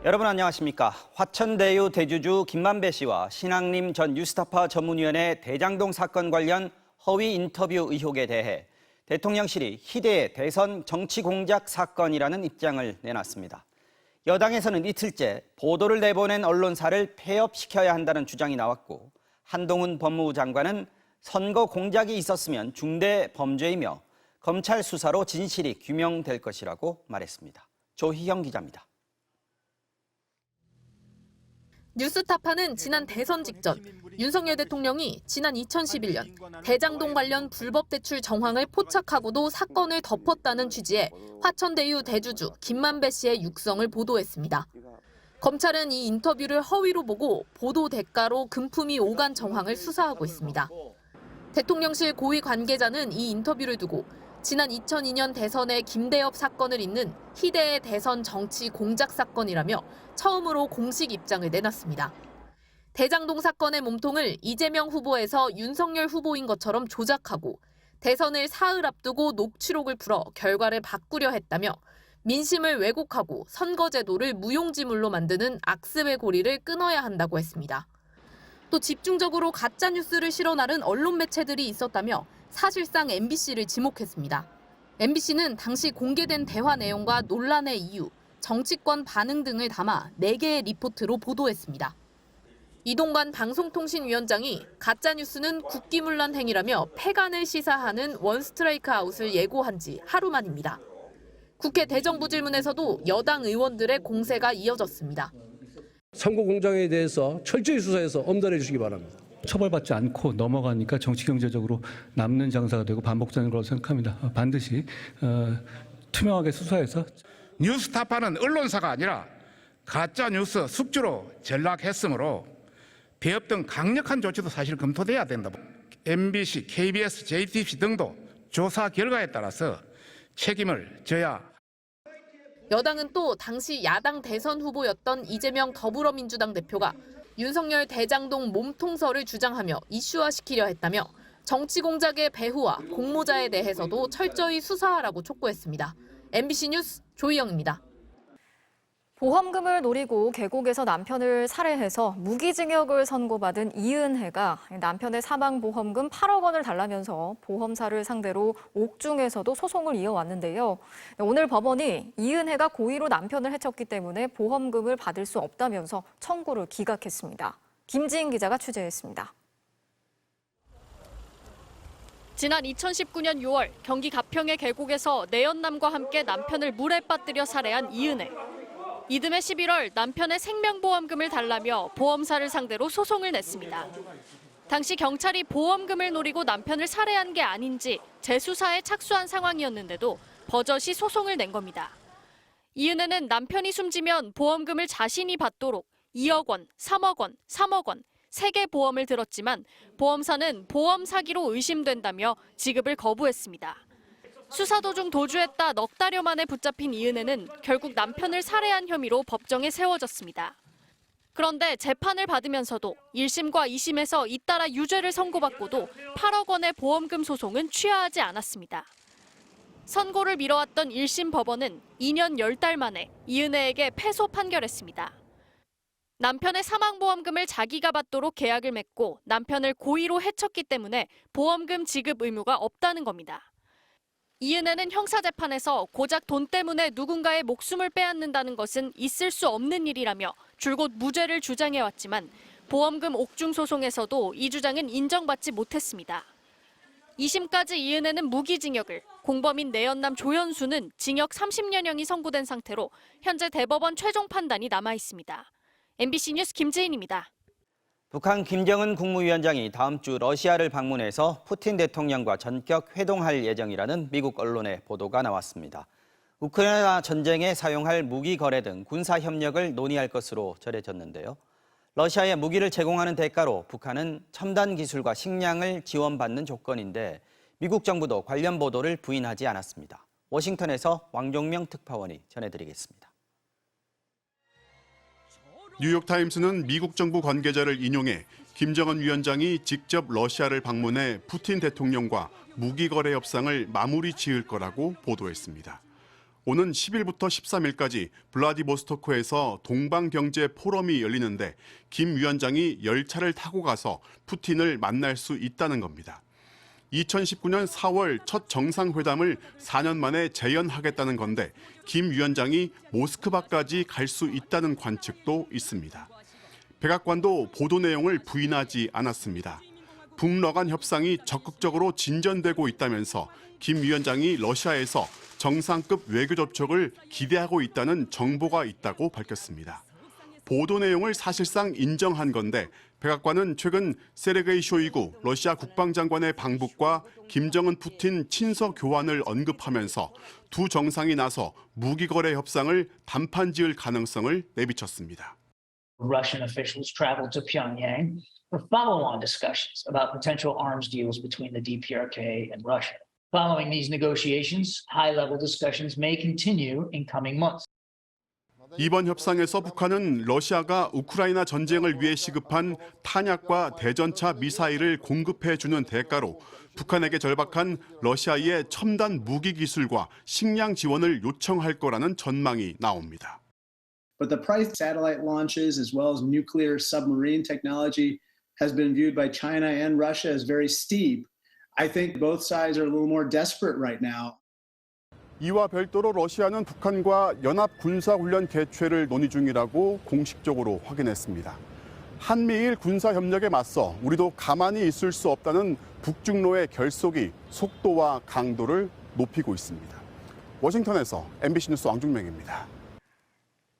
여러분 안녕하십니까. 화천대유 대주주 김만배 씨와 신앙림 전 뉴스타파 전문위원의 대장동 사건 관련 허위 인터뷰 의혹에 대해 대통령실이 희대의 대선 정치 공작 사건이라는 입장을 내놨습니다. 여당에서는 이틀째 보도를 내보낸 언론사를 폐업시켜야 한다는 주장이 나왔고, 한동훈 법무부 장관은 선거 공작이 있었으면 중대 범죄이며 검찰 수사로 진실이 규명될 것이라고 말했습니다. 조희영 기자입니다. 뉴스타파는 지난 대선 직전 윤석열 대통령이 지난 2011년 대장동 관련 불법 대출 정황을 포착하고도 사건을 덮었다는 취지의 화천대유 대주주 김만배 씨의 육성을 보도했습니다. 검찰은 이 인터뷰를 허위로 보고 보도 대가로 금품이 오간 정황을 수사하고 있습니다. 대통령실 고위 관계자는 이 인터뷰를 두고 지난 2002년 대선의 김대엽 사건을 잇는 희대의 대선 정치 공작 사건이라며 처음으로 공식 입장을 내놨습니다. 대장동 사건의 몸통을 이재명 후보에서 윤석열 후보인 것처럼 조작하고 대선을 사흘 앞두고 녹취록을 풀어 결과를 바꾸려 했다며 민심을 왜곡하고 선거제도를 무용지물로 만드는 악습의 고리를 끊어야 한다고 했습니다. 또 집중적으로 가짜뉴스를 실어 나른 언론 매체들이 있었다며 사실상 MBC를 지목했습니다. MBC는 당시 공개된 대화 내용과 논란의 이유, 정치권 반응 등을 담아 4개의 리포트로 보도했습니다. 이동관 방송통신위원장이 가짜뉴스는 국기문란 행위라며 패간을 시사하는 원스트라이크 아웃을 예고한 지 하루 만입니다. 국회 대정부질문에서도 여당 의원들의 공세가 이어졌습니다. 선거 공작에 대해서 철저히 수사해서 엄단해 주시기 바랍니다. 처벌받지 않고 넘어가니까 정치 경제적으로 남는 장사가 되고 반복되는 거라고 생각합니다. 반드시 투명하게 수사해서. 뉴스타파는 언론사가 아니라 가짜뉴스 숙주로 전락했으므로 폐업 등 강력한 조치도 사실 검토돼야 된다. MBC, KBS, JTBC 등도 조사 결과에 따라서 책임을 져야. 여당은 또 당시 야당 대선 후보였던 이재명 더불어민주당 대표가 윤석열 대장동 몸통설을 주장하며 이슈화시키려 했다며 정치 공작의 배후와 공모자에 대해서도 철저히 수사하라고 촉구했습니다. MBC 뉴스 조희영입니다. 보험금을 노리고 계곡에서 남편을 살해해서 무기징역을 선고받은 이은혜가 남편의 사망보험금 8억 원을 달라면서 보험사를 상대로 옥중에서도 소송을 이어왔는데요. 오늘 법원이 이은혜가 고의로 남편을 해쳤기 때문에 보험금을 받을 수 없다면서 청구를 기각했습니다. 김지인 기자가 취재했습니다. 지난 2019년 6월 경기 가평의 계곡에서 내연남과 함께 남편을 물에 빠뜨려 살해한 이은혜. 이듬해 11월 남편의 생명보험금을 달라며 보험사를 상대로 소송을 냈습니다. 당시 경찰이 보험금을 노리고 남편을 살해한 게 아닌지 재수사에 착수한 상황이었는데도 버젓이 소송을 낸 겁니다. 이은혜는 남편이 숨지면 보험금을 자신이 받도록 2억 원, 3억 원, 3억 원, 3개 보험을 들었지만 보험사는 보험 사기로 의심된다며 지급을 거부했습니다. 수사 도중 도주했다 넉 달여 만에 붙잡힌 이은혜는 결국 남편을 살해한 혐의로 법정에 세워졌습니다. 그런데 재판을 받으면서도 1심과 2심에서 잇따라 유죄를 선고받고도 8억 원의 보험금 소송은 취하하지 않았습니다. 선고를 미뤄왔던 1심 법원은 2년 10달 만에 이은혜에게 패소 판결했습니다. 남편의 사망보험금을 자기가 받도록 계약을 맺고 남편을 고의로 해쳤기 때문에 보험금 지급 의무가 없다는 겁니다. 이은혜는 형사재판에서 고작 돈 때문에 누군가의 목숨을 빼앗는다는 것은 있을 수 없는 일이라며 줄곧 무죄를 주장해왔지만 보험금 옥중 소송에서도 이 주장은 인정받지 못했습니다. 2심까지 이은혜는 무기징역을, 공범인 내연남 조연수는 징역 30년형이 선고된 상태로 현재 대법원 최종 판단이 남아 있습니다. MBC 뉴스 김재인입니다. 북한 김정은 국무위원장이 다음 주 러시아를 방문해서 푸틴 대통령과 전격 회동할 예정이라는 미국 언론의 보도가 나왔습니다. 우크라이나 전쟁에 사용할 무기 거래 등 군사 협력을 논의할 것으로 전해졌는데요. 러시아에 무기를 제공하는 대가로 북한은 첨단 기술과 식량을 지원받는 조건인데 미국 정부도 관련 보도를 부인하지 않았습니다. 워싱턴에서 왕종명 특파원이 전해드리겠습니다. 뉴욕타임스는 미국 정부 관계자를 인용해 김정은 위원장이 직접 러시아를 방문해 푸틴 대통령과 무기 거래 협상을 마무리 지을 거라고 보도했습니다. 오는 10일부터 13일까지 블라디보스토크에서 동방경제 포럼이 열리는데 김 위원장이 열차를 타고 가서 푸틴을 만날 수 있다는 겁니다. 2019년 4월 첫 정상회담을 4년 만에 재연하겠다는 건데 김 위원장이 모스크바까지 갈 수 있다는 관측도 있습니다. 백악관도 보도 내용을 부인하지 않았습니다. 북러 간 협상이 적극적으로 진전되고 있다면서 김 위원장이 러시아에서 정상급 외교 접촉을 기대하고 있다는 정보가 있다고 밝혔습니다. 보도 내용을 사실상 인정한 건데 백악관은 최근 세르게이 쇼이구 러시아 국방장관의 방북과 김정은 푸틴 친서 교환을 언급하면서 두 정상이 나서 무기 거래 협상을 단판 지을 가능성을 내비쳤습니다. Russian officials traveled to Pyongyang for follow-on discussions about potential arms deals between the DPRK and Russia. Following these negotiations, high-level discussions may continue in coming months. 이번 협상에서 북한은 러시아가 우크라이나 전쟁을 위해 시급한 탄약과 대전차 미사일을 공급해주는 대가로 북한에게 절박한 러시아의 첨단 무기 기술과 식량 지원을 요청할 거라는 전망이 나옵니다. But the price of satellite launches as well as nuclear submarine technology has been viewed by China and Russia as very steep. I think both sides are a little more desperate right now. 이와 별도로 러시아는 북한과 연합 군사훈련 개최를 논의 중이라고 공식적으로 확인했습니다. 한미일 군사협력에 맞서 우리도 가만히 있을 수 없다는 북중로의 결속이 속도와 강도를 높이고 있습니다. 워싱턴에서 MBC 뉴스 왕중명입니다.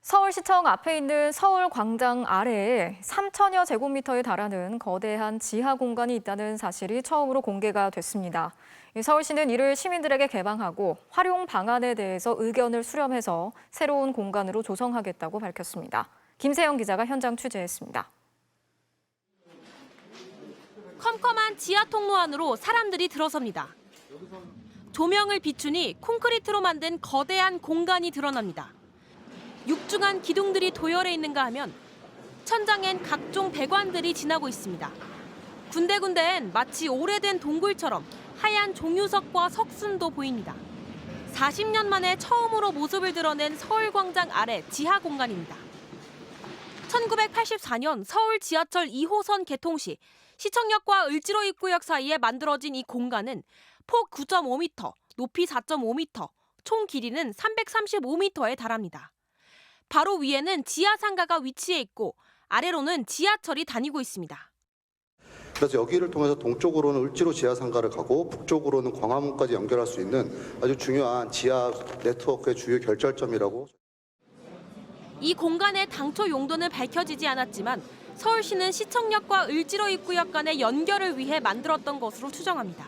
서울시청 앞에 있는 서울광장 아래에 3천여 제곱미터에 달하는 거대한 지하 공간이 있다는 사실이 처음으로 공개가 됐습니다. 서울시는 이를 시민들에게 개방하고 활용 방안에 대해서 의견을 수렴해서 새로운 공간으로 조성하겠다고 밝혔습니다. 김세영 기자가 현장 취재했습니다. 컴컴한 지하 통로 안으로 사람들이 들어섭니다. 조명을 비추니 콘크리트로 만든 거대한 공간이 드러납니다. 육중한 기둥들이 도열해 있는가 하면 천장엔 각종 배관들이 지나고 있습니다. 군데군데엔 마치 오래된 동굴처럼 하얀 종유석과 석순도 보입니다. 40년 만에 처음으로 모습을 드러낸 서울광장 아래 지하 공간입니다. 1984년 서울 지하철 2호선 개통 시 시청역과 을지로 입구역 사이에 만들어진 이 공간은 폭 9.5m, 높이 4.5m, 총 길이는 335m에 달합니다. 바로 위에는 지하 상가가 위치해 있고 아래로는 지하철이 다니고 있습니다. 그래서 여기를 통해서 동쪽으로는 을지로 지하 상가를 가고 북쪽으로는 광화문까지 연결할 수 있는 아주 중요한 지하 네트워크의 주요 결절점이라고. 이 공간의 당초 용도는 밝혀지지 않았지만 서울시는 시청역과 을지로 입구역 간의 연결을 위해 만들었던 것으로 추정합니다.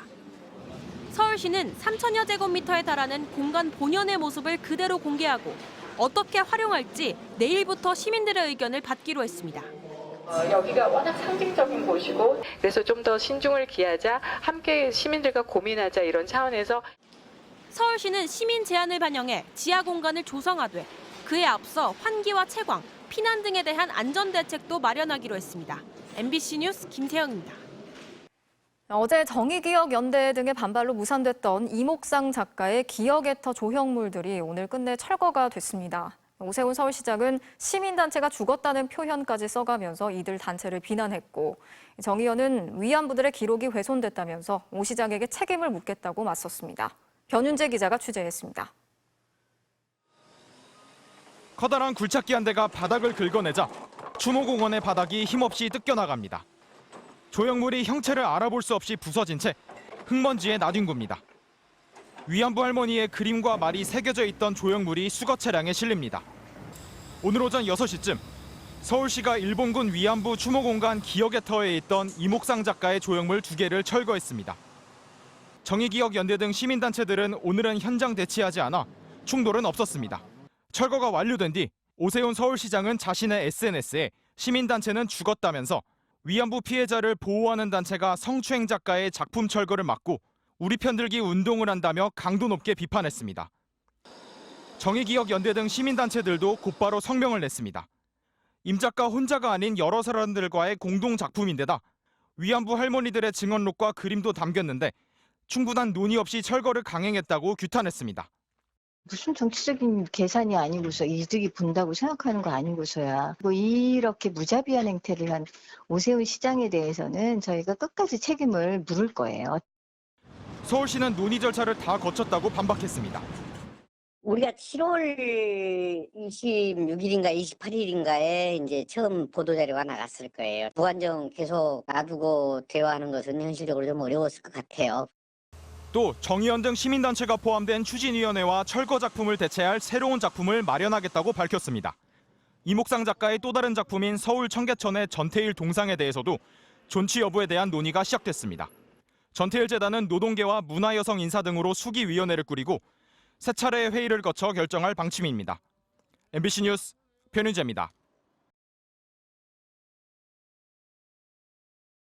서울시는 3천여 제곱미터에 달하는 공간 본연의 모습을 그대로 공개하고 어떻게 활용할지 내일부터 시민들의 의견을 받기로 했습니다. 여기가 워낙 상징적인 곳이고 그래서 좀 더 신중을 기하자, 함께 시민들과 고민하자 이런 차원에서 서울시는 시민 제안을 반영해 지하 공간을 조성하되 그에 앞서 환기와 채광, 피난 등에 대한 안전 대책도 마련하기로 했습니다. MBC 뉴스 김세영입니다. 어제 정의기억연대 등의 반발로 무산됐던 이목상 작가의 기억애터 조형물들이 오늘 끝내 철거가 됐습니다. 오세훈 서울시장은 시민단체가 죽었다는 표현까지 써가면서 이들 단체를 비난했고 정 의원은 위안부들의 기록이 훼손됐다면서 오 시장에게 책임을 묻겠다고 맞섰습니다. 변윤재 기자가 취재했습니다. 커다란 굴착기 한 대가 바닥을 긁어내자 추모공원의 바닥이 힘없이 뜯겨나갑니다. 조형물이 형체를 알아볼 수 없이 부서진 채 흙먼지에 나뒹굽니다. 위안부 할머니의 그림과 말이 새겨져 있던 조형물이 수거 차량에 실립니다. 오늘 오전 6시쯤 서울시가 일본군 위안부 추모공간 기억애터에 있던 이목상 작가의 조형물 2개를 철거했습니다. 정의기억연대 등 시민단체들은 오늘은 현장 대치하지 않아 충돌은 없었습니다. 철거가 완료된 뒤 오세훈 서울시장은 자신의 SNS에 시민단체는 죽었다면서 위안부 피해자를 보호하는 단체가 성추행 작가의 작품 철거를 막고 우리 편들기 운동을 한다며 강도 높게 비판했습니다. 정의기억연대 등 시민단체들도 곧바로 성명을 냈습니다. 임 작가 혼자가 아닌 여러 사람들과의 공동 작품인데다 위안부 할머니들의 증언록과 그림도 담겼는데 충분한 논의 없이 철거를 강행했다고 규탄했습니다. 무슨 정치적인 계산이 아니고서 이득이 본다고 생각하는 거 아니고서야 뭐 이렇게 무자비한 행태를 한 오세훈 시장에 대해서는 저희가 끝까지 책임을 물을 거예요. 서울시는 논의 절차를 다 거쳤다고 반박했습니다. 우리가 7월 26일인가 28일인가에 이제 처음 보도자료가 나갔을 거예요. 무관정 계속 놔두고 대화하는 것은 현실적으로 좀 어려웠을 것 같아요. 또 정의연 등 시민단체가 포함된 추진위원회와 철거 작품을 대체할 새로운 작품을 마련하겠다고 밝혔습니다. 이목상 작가의 또 다른 작품인 서울 청계천의 전태일 동상에 대해서도 존치 여부에 대한 논의가 시작됐습니다. 전태일 재단은 노동계와 문화여성 인사 등으로 수기위원회를 꾸리고 세 차례의 회의를 거쳐 결정할 방침입니다. MBC 뉴스 변윤재입니다.